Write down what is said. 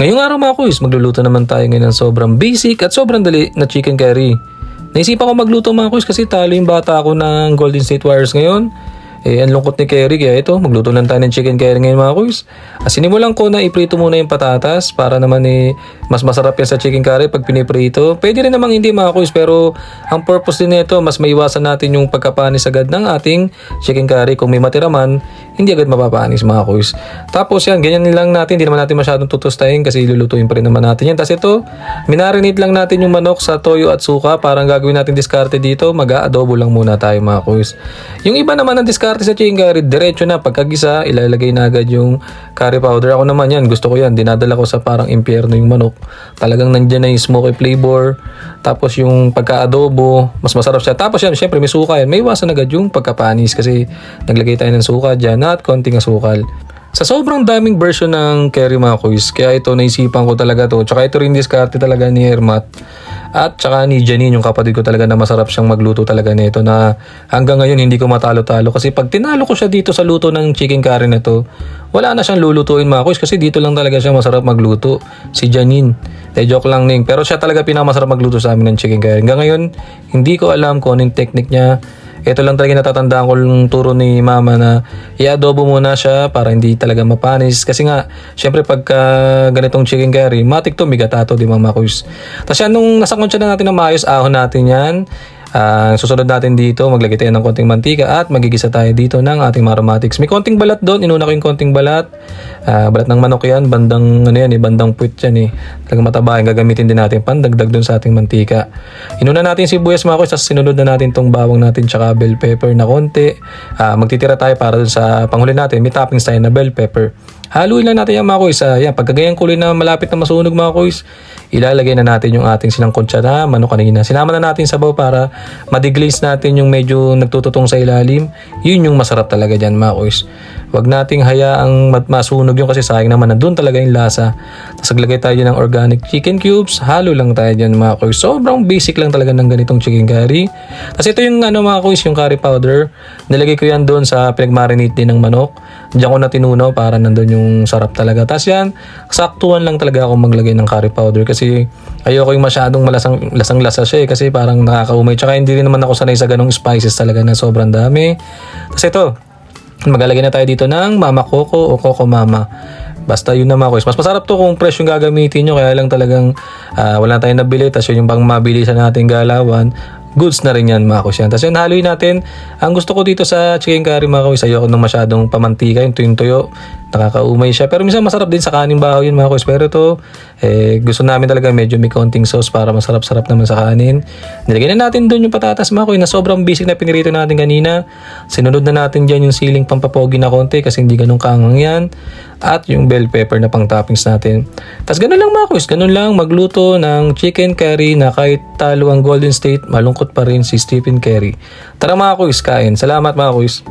Ngayong araw mga kuys, magluluto naman tayo ngayon ng sobrang basic at sobrang dali na chicken curry. Naisipan ko magluto mga kuys kasi talo yung bata ako ng Golden State Warriors ngayon. Ang lungkot ni Kerry kaya ito, magluto lang tayo ng chicken curry ngayon mga kuys. Sinimulan ko na iprito muna yung patatas para naman mas masarap yan sa chicken curry pag piniprito. Pwede rin namang hindi mga kuys, pero ang purpose din nito mas maiwasan natin yung pagkapanis agad ng ating chicken curry. Kung may matira man, hindi agad mapapanis mga kuys. Tapos yan, ganyan lang natin, hindi naman natin masyadong tutustahin kasi lulutuin pa rin naman natin yan. Tapos ito, minarinate lang natin yung manok sa toyo at suka. Parang gagawin natin diskarte dito, mag-aadobo lang muna tayo mga kuys. Yung iba naman ng diskarte sa chicken curry, diretso na pagkagisa, ilalagay na agad yung curry powder. Ako naman yan, gusto ko yan, dinadala ko sa parang impyerno yung manok. Talagang nandyan na yung smoky flavor, tapos yung pagka-adobo, mas masarap siya. Tapos yan, syempre may suka yan, may iwasan agad yung pagkapanis kasi naglagay tayo ng suka dyan at konting asukal. Sa sobrang daming version ng curry mga kuys, kaya ito naisipan ko talaga to. Tsaka ito rin diskarte talaga ni Hermat at tsaka ni Janine, yung kapatid ko talaga, na masarap siyang magluto talaga nito, na hanggang ngayon hindi ko matalo-talo. Kasi pag tinalo ko siya dito sa luto ng chicken curry na to, wala na siyang lulutuin mga kuys kasi dito lang talaga siya masarap magluto. Si Janine. Joke lang ning. Pero siya talaga pinakamasarap magluto sa amin ng chicken curry. Hanggang ngayon, hindi ko alam kung anong technique niya. Ito lang talaga natatandaan ko yung turo ni mama na i-adobo muna siya para hindi talaga mapanis. Kasi nga, syempre pagka ganitong chicken curry, matik to, migatato, di mga kuys. Tapos yan, nung nasakunsya na natin ng maayos, ahon natin yan. Susunod natin dito, maglagay tayo ng konting mantika at magigisa tayo dito ng ating aromatics. May konting balat doon, inuna ko yung konting balat. Balat ng manok yan, bandang bandang puwit yan Talagang mataba yan, gagamitin din natin pandagdag doon sa ating mantika. Inuna natin si sibuyas mga kuys, tapos sinunod na natin tong bawang natin tsaka bell pepper na konti. Magtitira tayo para doon sa panghuli natin, may toppings tayo na bell pepper. Haluin lang natin yan mga kuys. Yan, pagkagayang kulay na malapit na masunog mga kuys, ilalagay na natin yung ating sinangkotsa na manok kanina. Sinama na natin sabaw para madiglaze natin yung medyo nagtututong sa ilalim. Yun yung masarap talaga dyan mga kuys. Huwag nating hayaang masunog yun kasi sayang naman, nandun talaga yung lasa. Tapos naglagay tayo ng organic chicken cubes. Halo lang tayo dyan mga kuys. Sobrang basic lang talaga ng ganitong chicken curry. Tapos ito yung mga kuys, yung curry powder. Nilagay ko yan doon sa pinagmarinate din ng manok. Diyan ko na tinunaw para nandun yung sarap talaga. Tapos yan, saktuhan lang talaga ako maglagay ng curry powder kasi ayoko yung masyadong lasang-lasa siya kasi parang nakakaumay. Tsaka hindi rin naman ako sanay sa ganong spices talaga na sobrang dami. Tapos ito, maglalagay na tayo dito ng Mama Coco o Coco Mama. Basta yun na mga kuys. Mas masarap to kung fresh yung gagamitin nyo. Kaya lang talagang wala tayong nabili. Tapos yun yung pang mabili sa nating galawan. Goods na rin yan mga kuys. Tapos yun, haluin natin. Ang gusto ko dito sa chicken curry mga kuys, ayoko nang masyadong pamantika. Yung tuyo-tuyo, nakakaumay siya. Pero minsan masarap din sa kanin bahaw yun mga kuys. Pero ito, gusto namin talaga medyo may konting sauce para masarap-sarap naman sa kanin. Nilagay na natin doon yung patatas mga kuys na sobrang basic na pinirito natin kanina. Sinunod na natin dyan yung siling pampapogi na konti kasi hindi ganun kaanghang yan. At yung bell pepper na pang toppings natin. Tapos ganun lang mga kuys, ganun lang magluto ng chicken curry na kahit talo ang Golden State, malungkot pa rin si Stephen Curry. Tara mga kuys, kain. Salamat mga kuys.